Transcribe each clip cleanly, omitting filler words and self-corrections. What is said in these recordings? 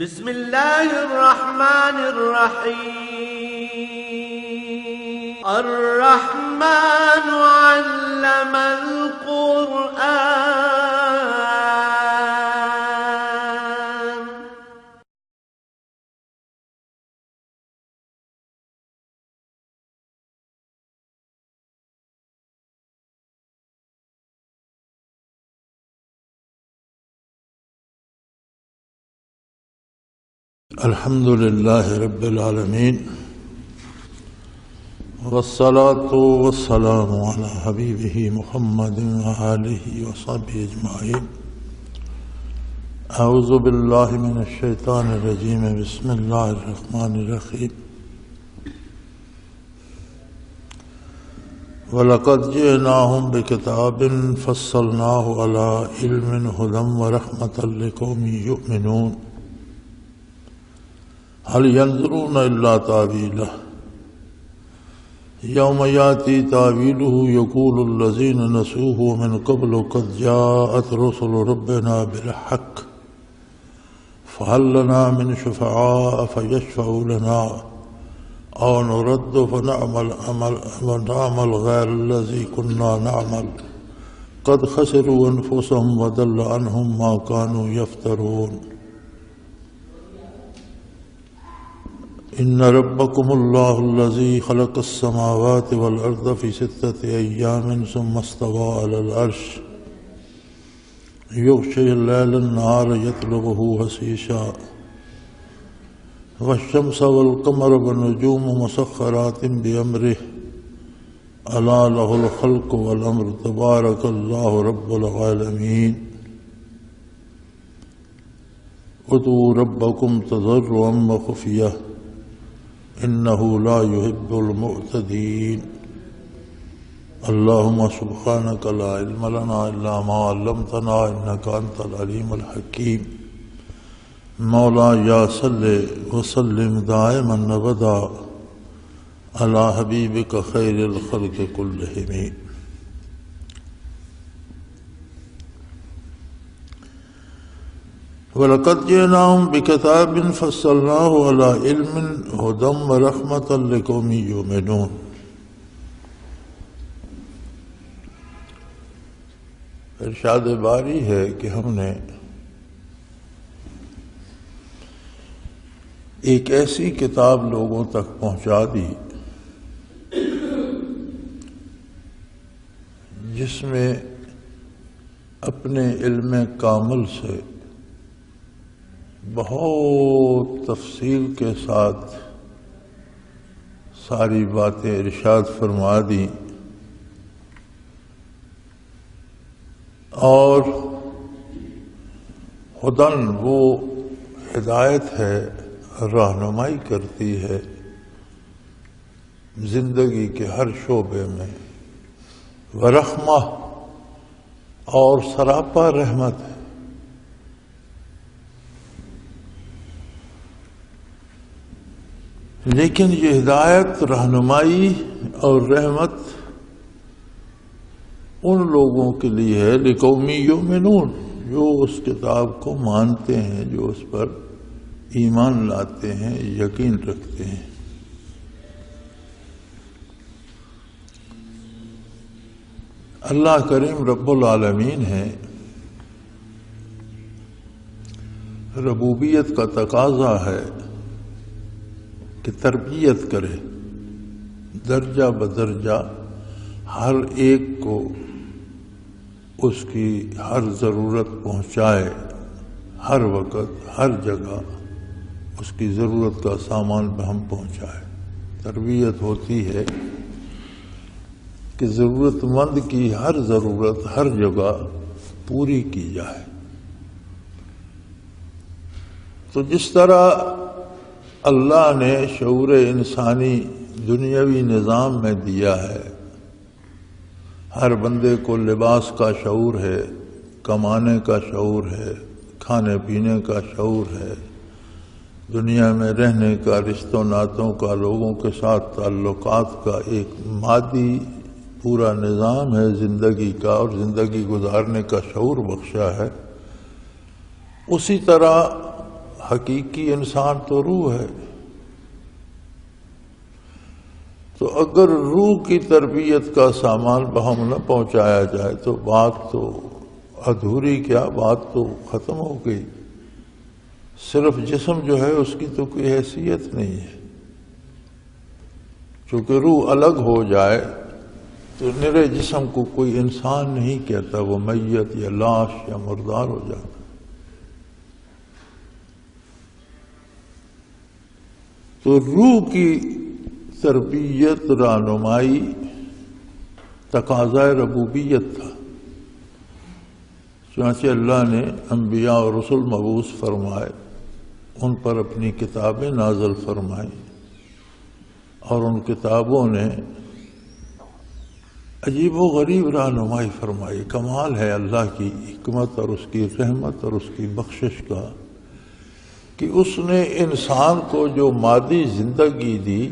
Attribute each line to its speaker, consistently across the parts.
Speaker 1: بسم الله الرحمن الرحيم. الرحمن علم القرآن.
Speaker 2: الحمد لله رب العالمين، والصلاة والسلام على حبيبه محمد وآله وصحبه أجمعين. أعوذ بالله من الشيطان الرجيم. بسم الله الرحمن الرحيم. وَلَقَدْ جِئْنَاهُمْ بِكِتَابٍ فَصَّلْنَاهُ عَلَى عِلْمٍ هُدًى وَرَحْمَةً لِقَوْمٍ يُؤْمِنُونَ. هل ينظرون إلا تأويله يوم يأتي تأويله يقول الذين نسوه من قبل قد جاءت رسل ربنا بالحق فهل لنا من شفعاء فيشفعوا لنا أو نرد فنعمل غير الذي كنا نعمل قد خسروا أنفسهم وضل عنهم ما كانوا يفترون. إن ربكم الله الذي خلق السماوات والأرض في 6 أيام ثم استوى على العرش يغشي الليل النهار يطلبه حثيثا والشمس والقمر والنجوم مسخرات بأمره ألا له الخلق والأمر تبارك الله رب العالمين. ادعوا ربكم تضرعا وخفية إنه لا يحب المعتدين. اللهم سبحانك لا علم لنا إلا ما علمتنا إنك أنت العليم الحكيم. مولاي صل وسلم دائما أبدا على حبيبك خير الخلق كلهم. وَلَقَدْ جِئْنَاهُمْ بِكِتَابٍ فَصَّلْنَاهُ عَلَى عِلْمٍ هُدًى وَرَحْمَةً لِقَوْمٍ يُؤْمِنُونَ. ارشاد باری ہے کہ ہم نے ایک ایسی کتاب لوگوں تک پہنچا دی جس میں اپنے علم کامل سے بہت تفصیل کے ساتھ ساری باتیں ارشاد فرما دی اور ہدن وہ ہدایت ہے، رہنمائی کرتی ہے زندگی کے ہر شعبے میں، ورحمہ اور سراپا رحمت ہے. لیکن یہ ہدایت، رہنمائی اور رحمت ان لوگوں کے لیے ہے لقوم یؤمنون، جو اس کتاب کو مانتے ہیں، جو اس پر ایمان لاتے ہیں، یقین رکھتے ہیں. اللہ کریم رب العالمین ہے. ربوبیت کا تقاضا ہے کہ تربیت کرے، درجہ بدرجہ ہر ایک کو اس کی ہر ضرورت پہنچائے، ہر وقت ہر جگہ اس کی ضرورت کا سامان ہم پہنچائے. تربیت ہوتی ہے کہ ضرورت مند کی ہر ضرورت ہر جگہ پوری کی جائے. تو جس طرح اللہ نے شعور انسانی دنیاوی نظام میں دیا ہے، ہر بندے کو لباس کا شعور ہے، کمانے کا شعور ہے، کھانے پینے کا شعور ہے، دنیا میں رہنے کا، رشتوں ناتوں کا، لوگوں کے ساتھ تعلقات کا ایک مادی پورا نظام ہے زندگی کا، اور زندگی گزارنے کا شعور بخشا ہے. اسی طرح حقیقی انسان تو روح ہے، تو اگر روح کی تربیت کا سامان بہم نہ پہنچایا جائے تو بات تو ادھوری، کیا بات تو ختم ہو گئی۔ صرف جسم جو ہے اس کی تو کوئی حیثیت نہیں ہے، چونکہ روح الگ ہو جائے تو نرے جسم کو کوئی انسان نہیں کہتا، وہ میت یا لاش یا مردار ہو جاتا۔ تو روح کی تربیت، رہنمائی تقاضۂ ربوبیت تھا، چنانچہ اللہ نے انبیاء اور رسول مبعوث فرمائے، ان پر اپنی کتابیں نازل فرمائیں، اور ان کتابوں نے عجیب و غریب رہنمائی فرمائی۔ کمال ہے اللہ کی حکمت اور اس کی رحمت اور اس کی بخشش کا کہ اس نے انسان کو جو مادی زندگی دی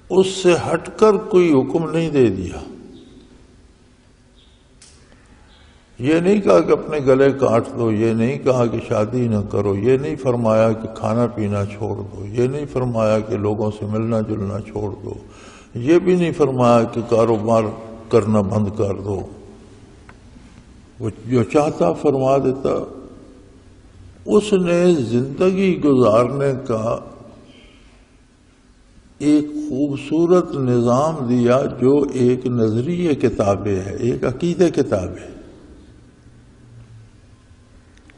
Speaker 2: اس سے ہٹ کر کوئی حکم نہیں دے دیا۔ یہ نہیں کہا کہ اپنے گلے کاٹ دو، یہ نہیں کہا کہ شادی نہ کرو، یہ نہیں فرمایا کہ کھانا پینا چھوڑ دو، یہ نہیں فرمایا کہ لوگوں سے ملنا جلنا چھوڑ دو، یہ بھی نہیں فرمایا کہ کاروبار کرنا بند کر دو۔ وہ جو چاہتا فرما دیتا۔ اس نے زندگی گزارنے کا ایک خوبصورت نظام دیا جو ایک نظریہ کتاب ہے، ایک عقیدہ کتاب ہے۔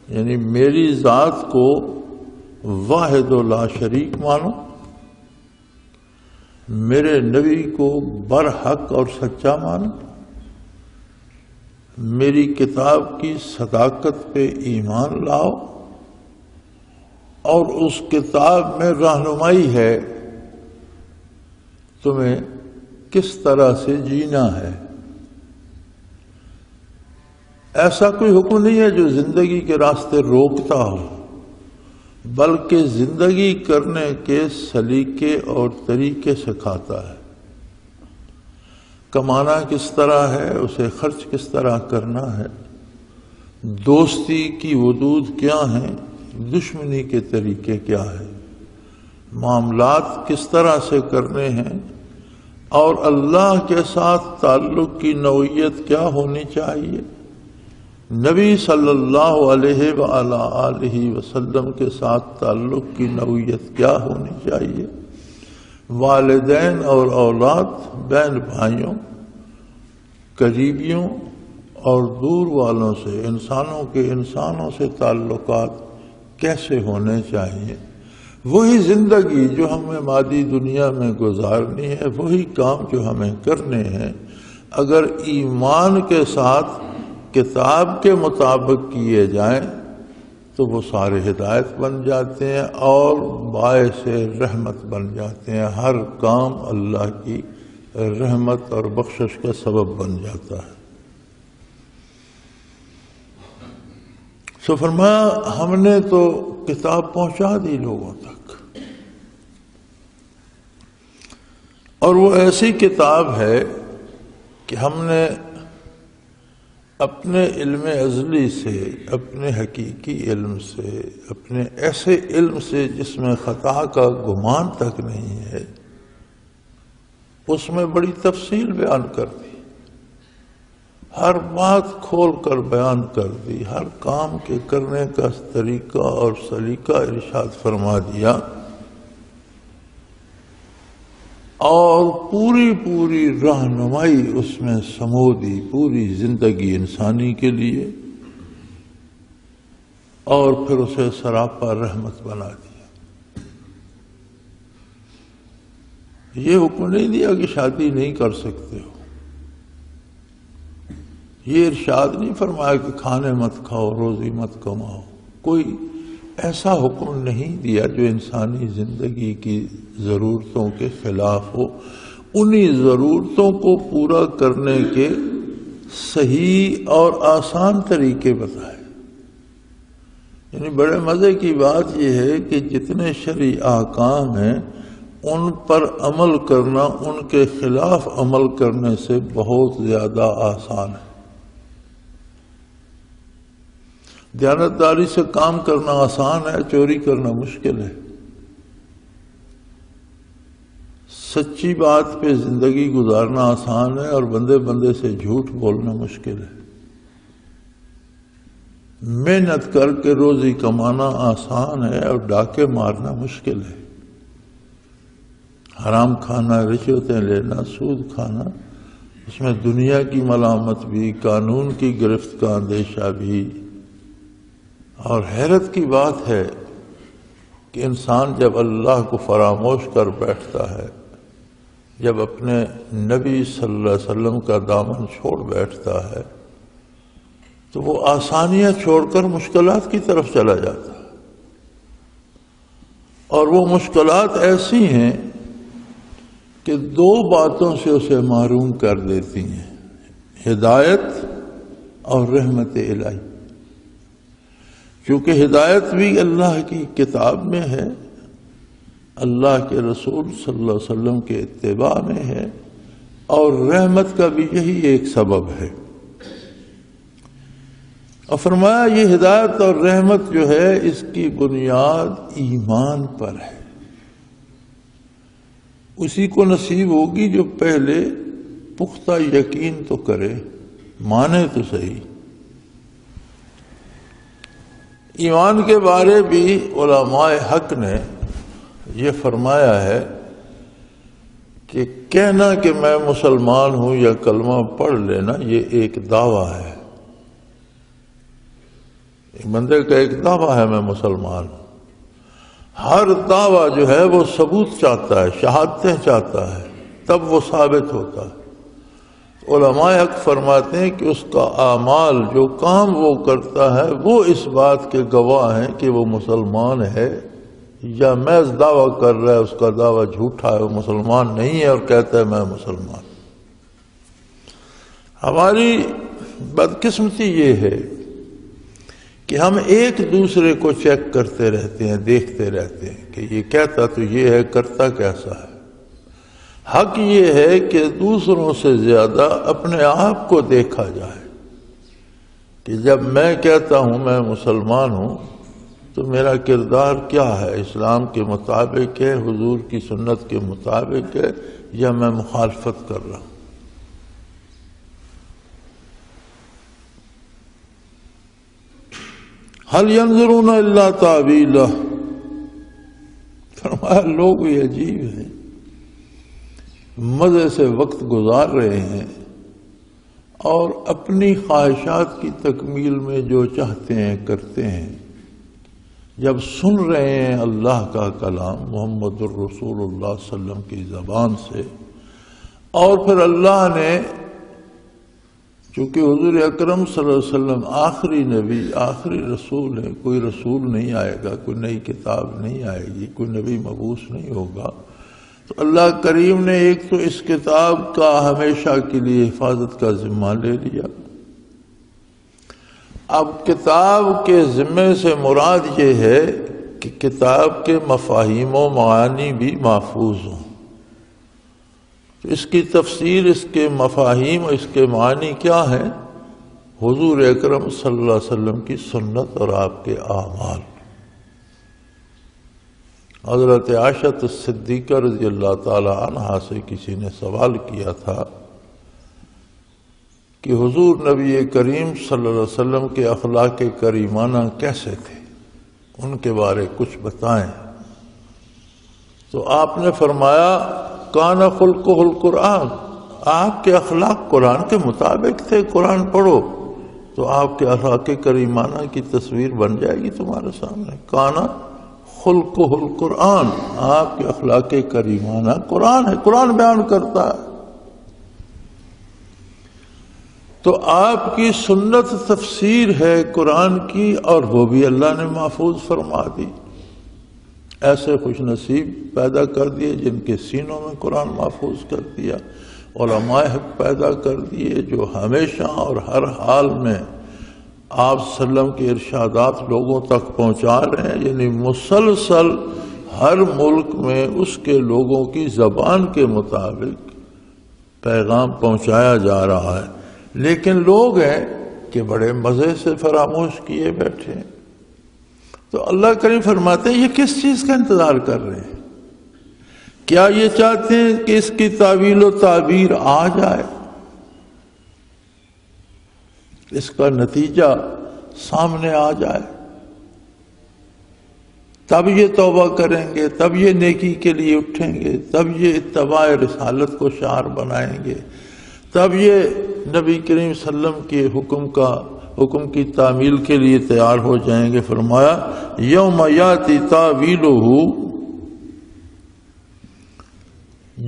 Speaker 2: یعنی میری ذات کو واحد و لا شریک مانو، میرے نبی کو برحق اور سچا مانو، میری کتاب کی صداقت پہ ایمان لاؤ، اور اس کتاب میں رہنمائی ہے تمہیں کس طرح سے جینا ہے۔ ایسا کوئی حکم نہیں ہے جو زندگی کے راستے روکتا ہو، بلکہ زندگی کرنے کے سلیقے اور طریقے سکھاتا ہے۔ کمانا کس طرح ہے، اسے خرچ کس طرح کرنا ہے، دوستی کی حدود کیا ہیں، دشمنی کے طریقے کیا ہیں، معاملات کس طرح سے کرنے ہیں، اور اللہ کے ساتھ تعلق کی نوعیت کیا ہونی چاہیے، نبی صلی اللہ علیہ وآلہ وسلم کے ساتھ تعلق کی نوعیت کیا ہونی چاہیے، والدین اور اولاد، بہن بھائیوں، قریبیوں اور دور والوں سے، انسانوں سے تعلقات کیسے ہونے چاہیے۔ وہی زندگی جو ہمیں مادی دنیا میں گزارنی ہے، وہی کام جو ہمیں کرنے ہیں، اگر ایمان کے ساتھ کتاب کے مطابق کیے جائیں تو وہ سارے ہدایت بن جاتے ہیں اور باعث رحمت بن جاتے ہیں۔ ہر کام اللہ کی رحمت اور بخشش کا سبب بن جاتا ہے۔ سو فرمایا ہم نے تو کتاب پہنچا دی لوگوں تک، اور وہ ایسی کتاب ہے کہ ہم نے اپنے علم ازلی سے، اپنے حقیقی علم سے، اپنے ایسے علم سے جس میں خطا کا گمان تک نہیں ہے، اس میں بڑی تفصیل بیان کر دی، ہر بات کھول کر بیان کر دی، ہر کام کے کرنے کا طریقہ اور سلیقہ ارشاد فرما دیا، اور پوری رہنمائی اس میں سمو دی، پوری زندگی انسانی کے لیے، اور پھر اسے سراپا رحمت بنا دیا۔ یہ حکم نہیں دیا کہ شادی نہیں کر سکتے ہو، یہ ارشاد نہیں فرمایا کہ کھانے مت کھاؤ، روزی مت کماؤ، کوئی ایسا حکم نہیں دیا جو انسانی زندگی کی ضرورتوں کے خلاف ہو۔ انہی ضرورتوں کو پورا کرنے کے صحیح اور آسان طریقے بتائے۔ یعنی بڑے مزے کی بات یہ ہے کہ جتنے شرعی احکام ہیں ان پر عمل کرنا ان کے خلاف عمل کرنے سے بہت زیادہ آسان ہے۔ دیانتداری سے کام کرنا آسان ہے، چوری کرنا مشکل ہے۔ سچی بات پہ زندگی گزارنا آسان ہے اور بندے بندے سے جھوٹ بولنا مشکل ہے۔ محنت کر کے روزی کمانا آسان ہے اور ڈاکے مارنا مشکل ہے۔ حرام کھانا، رشوتیں لینا، سود کھانا، اس میں دنیا کی ملامت بھی، قانون کی گرفت کا اندیشہ بھی۔ اور حیرت کی بات ہے کہ انسان جب اللہ کو فراموش کر بیٹھتا ہے، جب اپنے نبی صلی اللہ علیہ وسلم کا دامن چھوڑ بیٹھتا ہے، تو وہ آسانیاں چھوڑ کر مشکلات کی طرف چلا جاتا ہے۔ اور وہ مشکلات ایسی ہیں کہ دو باتوں سے اسے محروم کر دیتی ہیں، ہدایت اور رحمت الہی۔ کیونکہ ہدایت بھی اللہ کی کتاب میں ہے، اللہ کے رسول صلی اللہ علیہ وسلم کے اتباع میں ہے، اور رحمت کا بھی یہی ایک سبب ہے۔ اور فرمایا یہ ہدایت اور رحمت جو ہے اس کی بنیاد ایمان پر ہے۔ اسی کو نصیب ہوگی جو پہلے پختہ یقین تو کرے، مانے تو صحیح۔ ایمان کے بارے بھی علماء حق نے یہ فرمایا ہے کہ کہنا کہ میں مسلمان ہوں یا کلمہ پڑھ لینا یہ ایک دعویٰ ہے۔ ایک بندے کا ایک دعویٰ ہے میں مسلمان ہوں۔ ہر دعویٰ جو ہے وہ ثبوت چاہتا ہے، شہادتیں چاہتا ہے، تب وہ ثابت ہوتا ہے۔ علماء حق فرماتے ہیں کہ اس کا اعمال، جو کام وہ کرتا ہے، وہ اس بات کے گواہ ہیں کہ وہ مسلمان ہے، یا محض دعویٰ کر رہا ہے، اس کا دعویٰ جھوٹا ہے، وہ مسلمان نہیں ہے اور کہتا ہے میں مسلمان۔ ہماری بدقسمتی یہ ہے کہ ہم ایک دوسرے کو چیک کرتے رہتے ہیں، دیکھتے رہتے ہیں کہ یہ کہتا تو یہ ہے، کرتا کیسا ہے۔ حق یہ ہے کہ دوسروں سے زیادہ اپنے آپ کو دیکھا جائے کہ جب میں کہتا ہوں میں مسلمان ہوں تو میرا کردار کیا ہے، اسلام کے مطابق ہے، حضور کی سنت کے مطابق ہے، یا میں مخالفت کر رہا ہوں۔ هل ينظرون الا تعویلہ، فرمایا لوگ بھی عجیب ہیں، مزے سے وقت گزار رہے ہیں اور اپنی خواہشات کی تکمیل میں جو چاہتے ہیں کرتے ہیں۔ جب سن رہے ہیں اللہ کا کلام محمد الرسول اللہ صلی اللہ علیہ وسلم کی زبان سے، اور پھر اللہ نے، چونکہ حضور اکرم صلی اللہ علیہ وسلم آخری نبی، آخری رسول ہے، کوئی رسول نہیں آئے گا، کوئی نئی کتاب نہیں آئے گی، کوئی نبی مبعوث نہیں ہوگا، تو اللہ کریم نے ایک تو اس کتاب کا ہمیشہ کے لیے حفاظت کا ذمہ لے لیا۔ اب کتاب کے ذمے سے مراد یہ ہے کہ کتاب کے مفاہیم و معانی بھی محفوظ ہوں۔ تو اس کی تفسیر، اس کے مفاہیم، اس کے معنی کیا ہیں؟ حضور اکرم صلی اللہ علیہ وسلم کی سنت اور آپ کے اعمال۔ حضرت عائشہ صدیقہ رضی اللہ تعالی عنہا سے کسی نے سوال کیا تھا کہ حضور نبی کریم صلی اللہ علیہ وسلم کے اخلاق کریمانہ کیسے تھے، ان کے بارے کچھ بتائیں۔ تو آپ نے فرمایا کان خلقہ القرآن، آپ کے اخلاق قرآن کے مطابق تھے، قرآن پڑھو تو آپ کے اخلاق کریمانہ کی تصویر بن جائے گی تمہارے سامنے۔ کان خلقہ القرآن، آپ کے اخلاق کریمانہ قرآن ہے، قرآن بیان کرتا ہے۔ تو آپ کی سنت تفسیر ہے قرآن کی، اور وہ بھی اللہ نے محفوظ فرما دی۔ ایسے خوش نصیب پیدا کر دیے جن کے سینوں میں قرآن محفوظ کر دیا، علماء حق پیدا کر دیے جو ہمیشہ اور ہر حال میں آپ صلی اللہ علیہ وسلم کے ارشادات لوگوں تک پہنچا رہے ہیں، یعنی مسلسل ہر ملک میں اس کے لوگوں کی زبان کے مطابق پیغام پہنچایا جا رہا ہے۔ لیکن لوگ ہیں کہ بڑے مزے سے فراموش کیے بیٹھے ہیں۔ تو اللہ کریم فرماتے ہیں یہ کس چیز کا انتظار کر رہے ہیں؟ کیا یہ چاہتے ہیں کہ اس کی تعویل و تعبیر آ جائے، اس کا نتیجہ سامنے آ جائے، تب یہ توبہ کریں گے، تب یہ نیکی کے لیے اٹھیں گے، تب یہ اتباع رسالت کو شعار بنائیں گے، تب یہ نبی کریم صلی اللہ علیہ وسلم کے حکم کی تعمیل کے لیے تیار ہو جائیں گے؟ فرمایا یوم یاتی تاویلہ،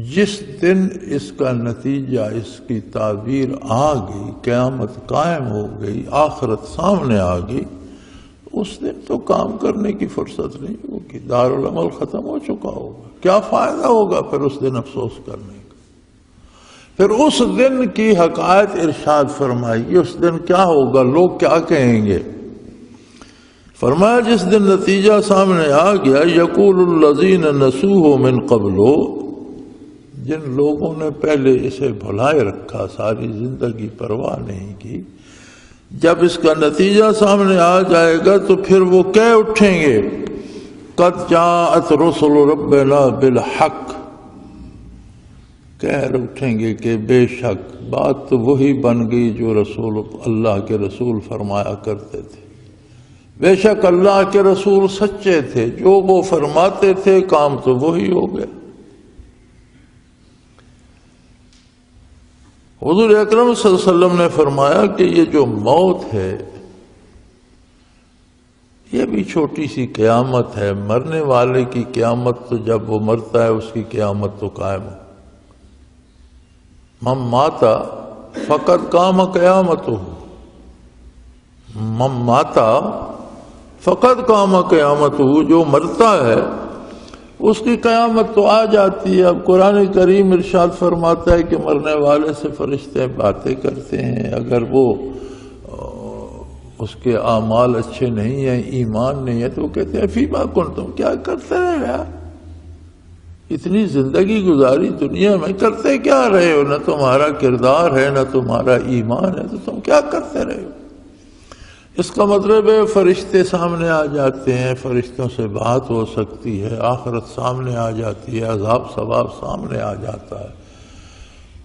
Speaker 2: جس دن اس کا نتیجہ، اس کی تعبیر آ گئی، قیامت قائم ہو گئی، آخرت سامنے آ گئی، اس دن تو کام کرنے کی فرصت نہیں ہوگی، دارالعمل ختم ہو چکا ہوگا، کیا فائدہ ہوگا پھر اس دن افسوس کرنے کا؟ پھر اس دن کی حقائق ارشاد فرمائی، اس دن کیا ہوگا، لوگ کیا کہیں گے؟ فرمایا جس دن نتیجہ سامنے آ گیا، یقول الذین نسوہ من قبل، جن لوگوں نے پہلے اسے بھلائے رکھا، ساری زندگی پرواہ نہیں کی، جب اس کا نتیجہ سامنے آ جائے گا تو پھر وہ کہہ اٹھیں گے قد جاءت رسل ربنا بالحق، کہہ اٹھیں گے کہ بے شک بات تو وہی بن گئی جو رسول اللہ کے رسول فرمایا کرتے تھے، بے شک اللہ کے رسول سچے تھے، جو وہ فرماتے تھے کام تو وہی ہو گیا۔ حضور اکرم صلی اللہ علیہ وسلم نے فرمایا کہ یہ جو موت ہے یہ بھی چھوٹی سی قیامت ہے، مرنے والے کی قیامت تو جب وہ مرتا ہے اس کی قیامت تو قائم ہو۔ من ماتا فقد قام قیامتہ، من ماتا فقد قام قیامتہ، جو مرتا ہے اس کی قیامت تو آ جاتی ہے۔ اب قرآن کریم ارشاد فرماتا ہے کہ مرنے والے سے فرشتے باتیں کرتے ہیں، اگر وہ اس کے اعمال اچھے نہیں ہیں، ایمان نہیں ہے، تو وہ کہتے ہیں فیما کنتم، کیا کرتے رہے یار، اتنی زندگی گزاری دنیا میں، کرتے کیا رہے ہو؟ نہ تمہارا کردار ہے نہ تمہارا ایمان ہے، تو تم کیا کرتے رہے ہو؟ اس کا مطلب ہے فرشتے سامنے آ جاتے ہیں، فرشتوں سے بات ہو سکتی ہے، آخرت سامنے آ جاتی ہے، عذاب ثواب سامنے آ جاتا ہے،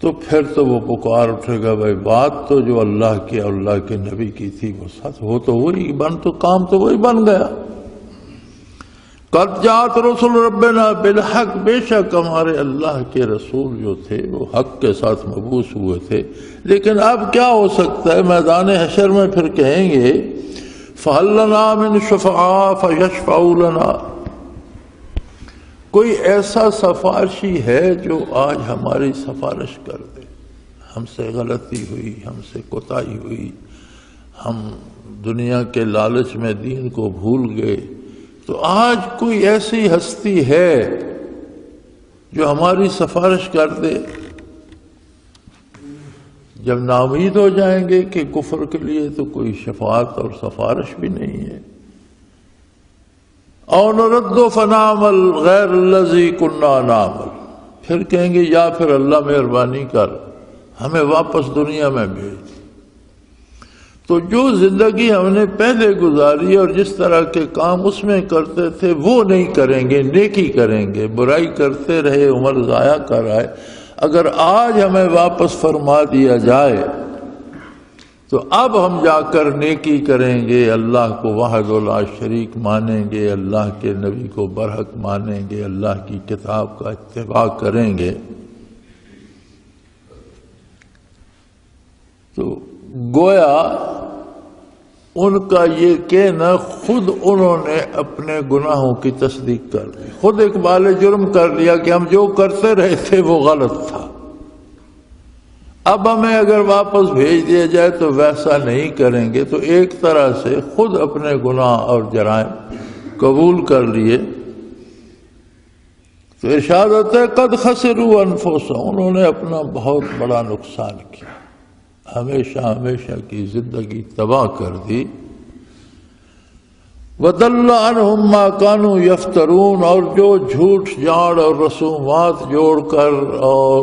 Speaker 2: تو پھر تو وہ پکار اٹھے گا بھائی بات تو جو اللہ کی اور اللہ کے نبی کی تھی وہ سچ ہو، تو وہی بن، تو کام تو وہی بن گیا۔ قد جاءت رسل ربنا بالحق، بے شک ہمارے اللہ کے رسول جو تھے وہ حق کے ساتھ مبعوث ہوئے تھے، لیکن اب کیا ہو سکتا ہے؟ میدان حشر میں پھر کہیں گے فَهَلْ لَنَا مِن شُفَعَاءَ فَيَشْفَعُوا لَنَا، کوئی ایسا سفارشی ہے جو آج ہماری سفارش کر دے، ہم سے غلطی ہوئی، ہم سے کوتاہی ہوئی، ہم دنیا کے لالچ میں دین کو بھول گئے، تو آج کوئی ایسی ہستی ہے جو ہماری سفارش کر دے؟ جب ناامید ہو جائیں گے کہ کفر کے لیے تو کوئی شفاعت اور سفارش بھی نہیں ہے۔ او نرد فنعمل غیر الذی کنا نعمل، پھر کہیں گے یا پھر اللہ مہربانی کر ہمیں واپس دنیا میں بھیج۔ تو جو زندگی ہم نے پہلے گزاری اور جس طرح کے کام اس میں کرتے تھے وہ نہیں کریں گے، نیکی کریں گے، برائی کرتے رہے، عمر ضائع کر آئے۔ اگر آج ہمیں واپس فرما دیا جائے تو اب ہم جا کر نیکی کریں گے، اللہ کو وحدہ لا شریک مانیں گے، اللہ کے نبی کو برحق مانیں گے، اللہ کی کتاب کا اتباع کریں گے۔ تو گویا ان کا یہ کہنا خود انہوں نے اپنے گناہوں کی تصدیق کر لی، خود اقبال جرم کر لیا کہ ہم جو کرتے رہے تھے وہ غلط تھا، اب ہمیں اگر واپس بھیج دیا جائے تو ویسا نہیں کریں گے۔ تو ایک طرح سے خود اپنے گناہ اور جرائم قبول کر لیے۔ تو ارشاد ہوتا ہے قد خسروا انفسهم، انہوں نے اپنا بہت بڑا نقصان کیا، ہمیشہ ہمیشہ کی زندگی تباہ کر دی۔ وَضَلَّ عَنْهُمْ مَا كَانُوا يَفْتَرُونَ، اور جو جھوٹ جھاڑ اور رسومات جوڑ کر اور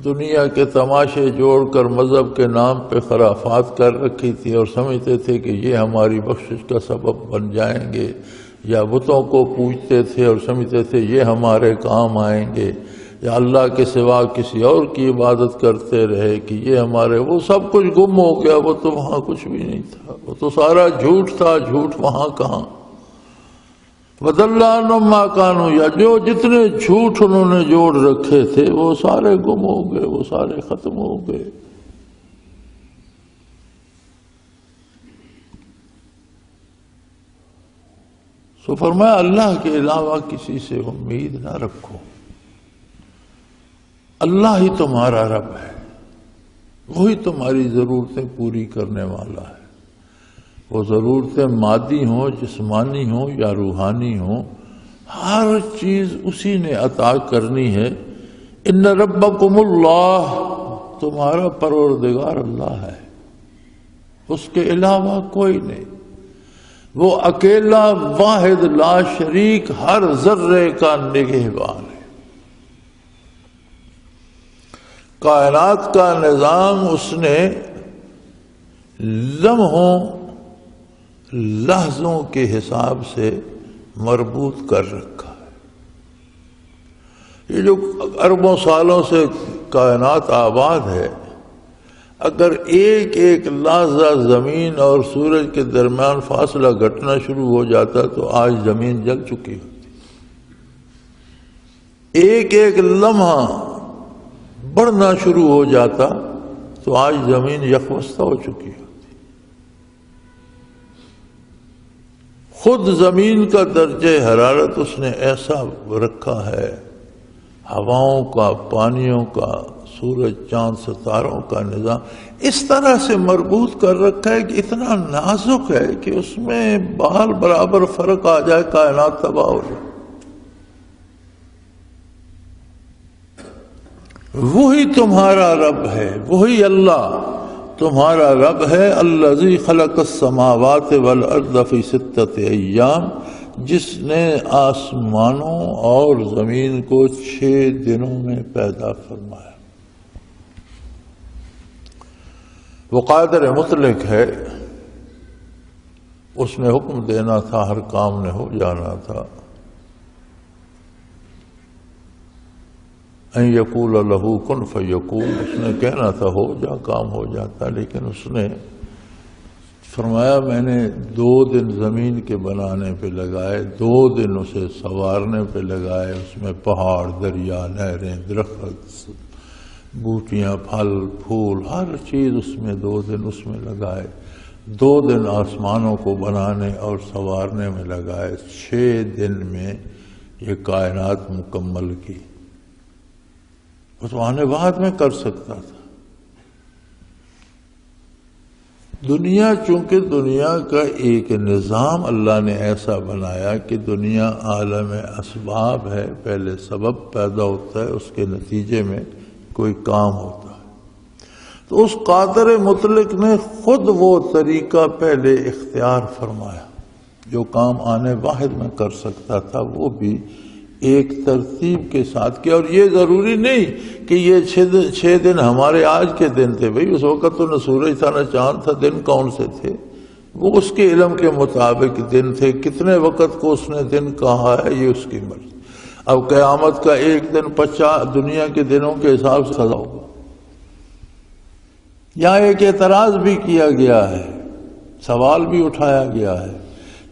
Speaker 2: دنیا کے تماشے جوڑ کر مذہب کے نام پہ خرافات کر رکھی تھی اور سمجھتے تھے کہ یہ ہماری بخشش کا سبب بن جائیں گے، یا بتوں کو پوجتے تھے اور سمجھتے تھے یہ ہمارے کام آئیں گے، یا اللہ کے سوا کسی اور کی عبادت کرتے رہے کہ یہ ہمارے، وہ سب کچھ گم ہو گیا، وہ تو وہاں کچھ بھی نہیں تھا، وہ تو سارا جھوٹ تھا، جھوٹ وہاں کہاں۔ وَضَلَّ عَنْهُمْ مَا كَانُوا، یا جو جتنے جھوٹ انہوں نے جوڑ رکھے تھے وہ سارے گم ہو گئے، وہ سارے ختم ہو گئے۔ سو فرمایا اللہ کے علاوہ کسی سے امید نہ رکھو، اللہ ہی تمہارا رب ہے، وہی تمہاری ضرورتیں پوری کرنے والا ہے۔ وہ ضرورتیں مادی ہوں، جسمانی ہوں یا روحانی ہوں، ہر چیز اسی نے عطا کرنی ہے۔ ان ربکم اللہ، تمہارا پروردگار اللہ ہے، اس کے علاوہ کوئی نہیں، وہ اکیلا واحد لا شریک ہر ذرے کا نگہبان ہے۔ کائنات کا نظام اس نے لمحوں لحظوں کے حساب سے مربوط کر رکھا ہے۔ یہ جو اربوں سالوں سے کائنات آباد ہے، اگر ایک ایک لحظہ زمین اور سورج کے درمیان فاصلہ گھٹنا شروع ہو جاتا تو آج زمین جل چکی ہوتی۔ ایک ایک لمحہ بڑھنا شروع ہو جاتا تو آج زمین یکوستہ ہو چکی ہوتی۔ خود زمین کا درجہ حرارت اس نے ایسا رکھا ہے، ہواؤں کا، پانیوں کا، سورج چاند ستاروں کا نظام اس طرح سے مربوط کر رکھا ہے کہ اتنا نازک ہے کہ اس میں بال برابر فرق آ جائے کائنات تباہ ہو جائے۔ وہی تمہارا رب ہے، وہی اللہ تمہارا رب ہے، الذی خلق السماوات والارض فی ستۃ ایام، جس نے آسمانوں اور زمین کو 6 دنوں میں پیدا فرمایا۔ وہ قادر مطلق ہے، اس نے حکم دینا تھا، ہر کام نے ہو جانا تھا۔ ان یقول لہ کن فیکون، اس نے کہنا تھا ہو جا، کام ہو جاتا، لیکن اس نے فرمایا میں نے 2 دن زمین کے بنانے پہ لگائے، 2 دن اسے سنوارنے پہ لگائے، اس میں پہاڑ، دریا، نہریں، درخت، بوٹیاں، پھل پھول، ہر چیز اس میں 2 دن اس میں لگائے، 2 دن آسمانوں کو بنانے اور سنوارنے میں لگائے، 6 دن میں یہ کائنات مکمل کی۔ وہ تو آنے بعد میں کر سکتا تھا۔ دنیا چونکہ دنیا کا ایک نظام اللہ نے ایسا بنایا کہ دنیا عالم اسباب ہے، پہلے سبب پیدا ہوتا ہے، اس کے نتیجے میں کوئی کام ہوتا ہے، تو اس قادر مطلق نے خود وہ طریقہ پہلے اختیار فرمایا، جو کام آنے واحد میں کر سکتا تھا وہ بھی ایک ترتیب کے ساتھ کیا۔ اور یہ ضروری نہیں کہ یہ 6 دن ہمارے آج کے دن تھے، بھئی اس وقت تو نہ سورج تھا نہ چاند تھا، دن کون سے تھے؟ وہ اس کے علم کے مطابق دن تھے، کتنے وقت کو اس نے دن کہا ہے یہ اس کی مرضی۔ اب قیامت کا ایک دن 50 دنیا کے دنوں کے حساب سے سزا ہوگا۔ یہاں ایک اعتراض بھی کیا گیا ہے، سوال بھی اٹھایا گیا ہے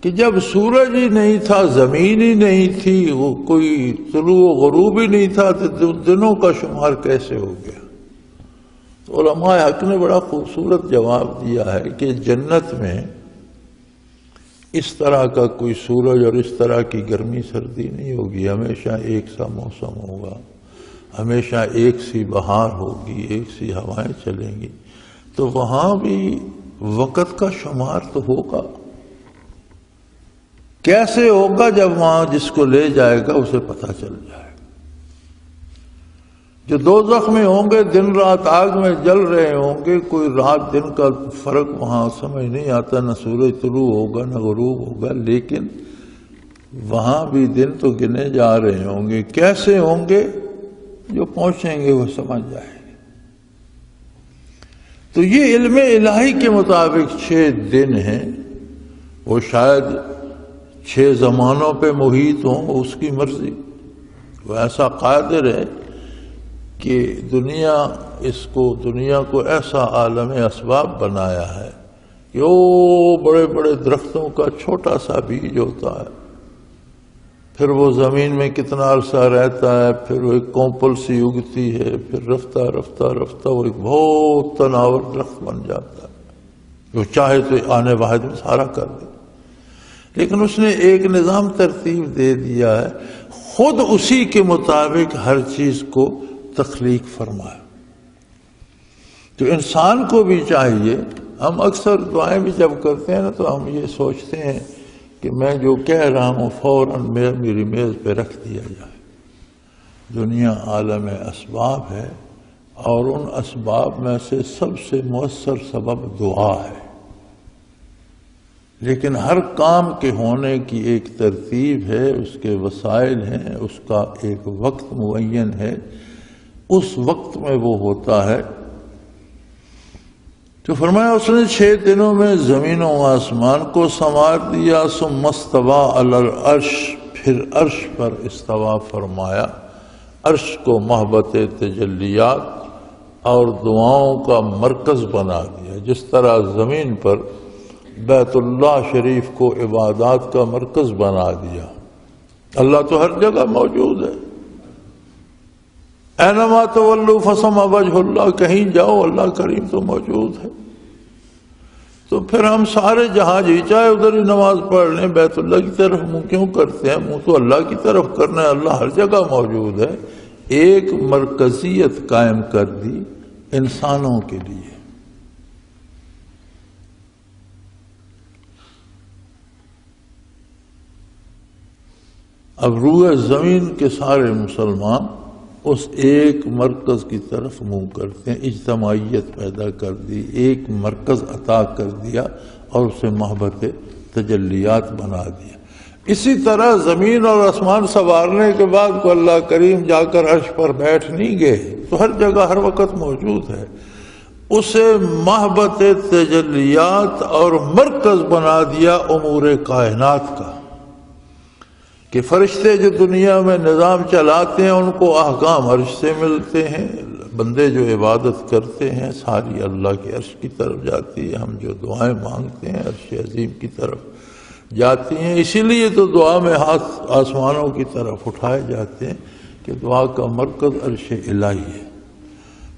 Speaker 2: کہ جب سورج ہی نہیں تھا، زمین ہی نہیں تھی، وہ کوئی طلوع و غروب ہی نہیں تھا، تو دنوں کا شمار کیسے ہو گیا؟ تو علماء حق نے بڑا خوبصورت جواب دیا ہے کہ جنت میں اس طرح کا کوئی سورج اور اس طرح کی گرمی سردی نہیں ہوگی، ہمیشہ ایک سا موسم ہوگا، ہمیشہ ایک سی بہار ہوگی، ایک سی ہوائیں چلیں گی، تو وہاں بھی وقت کا شمار تو ہوگا۔ کیسے ہوگا؟ جب وہاں جس کو لے جائے گا اسے پتہ چل جائے گا۔ جو دوزخ میں ہوں گے دن رات آگ میں جل رہے ہوں گے، کوئی رات دن کا فرق وہاں سمجھ نہیں آتا، نہ سورج طلوع ہوگا نہ غروب ہوگا، لیکن وہاں بھی دن تو گنے جا رہے ہوں گے۔ کیسے ہوں گے؟ جو پہنچیں گے وہ سمجھ جائیں گے۔ تو یہ علم الہی کے مطابق 6 دن ہیں، وہ شاید 6 زمانوں پہ محیط ہوں، اس کی مرضی۔ وہ ایسا قادر ہے کہ دنیا کو ایسا عالم اسباب بنایا ہے کہ وہ بڑے بڑے درختوں کا چھوٹا سا بیج ہوتا ہے، پھر وہ زمین میں کتنا عرصہ رہتا ہے، پھر وہ ایک کونپل سی اگتی ہے، پھر رفتہ رفتہ رفتہ وہ ایک بہت تناور درخت بن جاتا ہے، جو چاہے تو آنے واحد میں سارا کر دے۔ لیکن اس نے ایک نظام ترتیب دے دیا ہے، خود اسی کے مطابق ہر چیز کو تخلیق فرمایا۔ تو انسان کو بھی چاہیے، ہم اکثر دعائیں بھی جب کرتے ہیں نا تو ہم یہ سوچتے ہیں کہ میں جو کہہ رہا ہوں فوراً میری میز پہ رکھ دیا جائے۔ دنیا عالم اسباب ہے، اور ان اسباب میں سے سب سے مؤثر سبب دعا ہے، لیکن ہر کام کے ہونے کی ایک ترتیب ہے، اس کے وسائل ہیں، اس کا ایک وقت معین ہے، اس وقت میں وہ ہوتا ہے۔ تو فرمایا اس نے 6 دنوں میں زمین و آسمان کو سنوار دیا، ثم استوى علی العرش، پھر عرش پر استوا فرمایا۔ عرش کو محبت تجلیات اور دعاؤں کا مرکز بنا دیا، جس طرح زمین پر بیت اللہ شریف کو عبادات کا مرکز بنا دیا۔ اللہ تو ہر جگہ موجود ہے، اینما تولوا فثم وجہ اللہ، کہیں جاؤ اللہ کریم تو موجود ہے۔ تو پھر ہم سارے جہاں جی چاہے ادھر ہی نماز پڑھ لیں، بیت اللہ کی طرف منہ کیوں کرتے ہیں؟ منہ تو اللہ کی طرف کرنا ہے، اللہ ہر جگہ موجود ہے۔ ایک مرکزیت قائم کر دی انسانوں کے لیے۔ اب روئے زمین کے سارے مسلمان اس ایک مرکز کی طرف منہ کرتے ہیں، اجتماعیت پیدا کر دی، ایک مرکز عطا کر دیا اور اسے محبت تجلیات بنا دیا۔ اسی طرح زمین اور آسمان سنوارنے کے بعد کو اللہ کریم جا کر عرش پر بیٹھ نہیں گئے، تو ہر جگہ ہر وقت موجود ہے، اسے محبت تجلیات اور مرکز بنا دیا امور کائنات کا، کہ فرشتے جو دنیا میں نظام چلاتے ہیں ان کو احکام عرش سے ملتے ہیں، بندے جو عبادت کرتے ہیں ساری اللہ کے عرش کی طرف جاتی ہے، ہم جو دعائیں مانگتے ہیں عرش عظیم کی طرف جاتی ہیں۔ اسی لیے تو دعا میں ہاتھ آسمانوں کی طرف اٹھائے جاتے ہیں کہ دعا کا مرکز عرش الہی ہے۔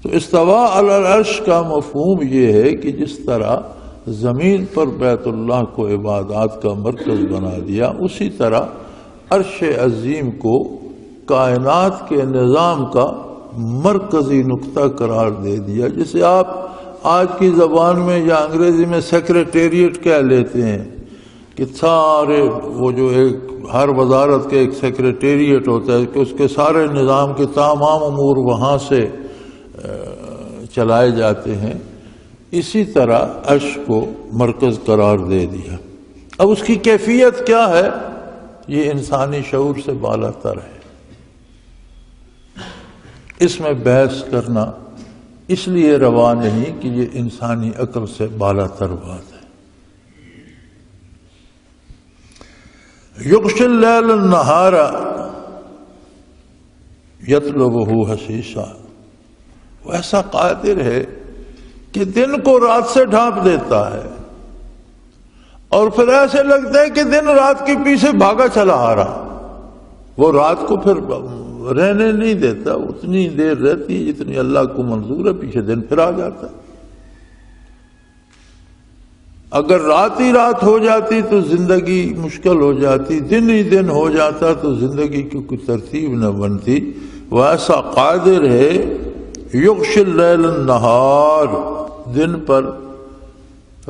Speaker 2: تو استوا علی العرش کا مفہوم یہ ہے کہ جس طرح زمین پر بیت اللہ کو عبادات کا مرکز بنا دیا، اسی طرح عرش عظیم کو کائنات کے نظام کا مرکزی نقطہ قرار دے دیا، جسے آپ آج کی زبان میں یا انگریزی میں سیکریٹریٹ کہہ لیتے ہیں، کہ سارے وہ جو ہر وزارت کے ایک سیکریٹریٹ ہوتا ہے کہ اس کے سارے نظام کے تمام امور وہاں سے چلائے جاتے ہیں، اسی طرح عرش کو مرکز قرار دے دیا۔ اب اس کی کیفیت کیا ہے؟ یہ انسانی شعور سے بالا تر ہے۔ اس میں بحث کرنا اس لیے روا نہیں کہ یہ انسانی عقل سے بالا تر بات ہے۔ یغشی اللیل النہار یطلبہ حثیثا، وہ ایسا قادر ہے کہ دن کو رات سے ڈھانپ دیتا ہے، اور پھر ایسے لگتا ہے کہ دن رات کے پیچھے بھاگا چلا آ رہا، وہ رات کو پھر رہنے نہیں دیتا، اتنی دیر رہتی ہے جتنی اللہ کو منظور ہے، پیچھے دن پھر آ جاتا ہے۔ اگر رات ہی رات ہو جاتی تو زندگی مشکل ہو جاتی، دن ہی دن ہو جاتا تو زندگی کی کوئی ترتیب نہ بنتی۔ وہ ایسا قادر ہے، یغشی اللیل النہار، دن پر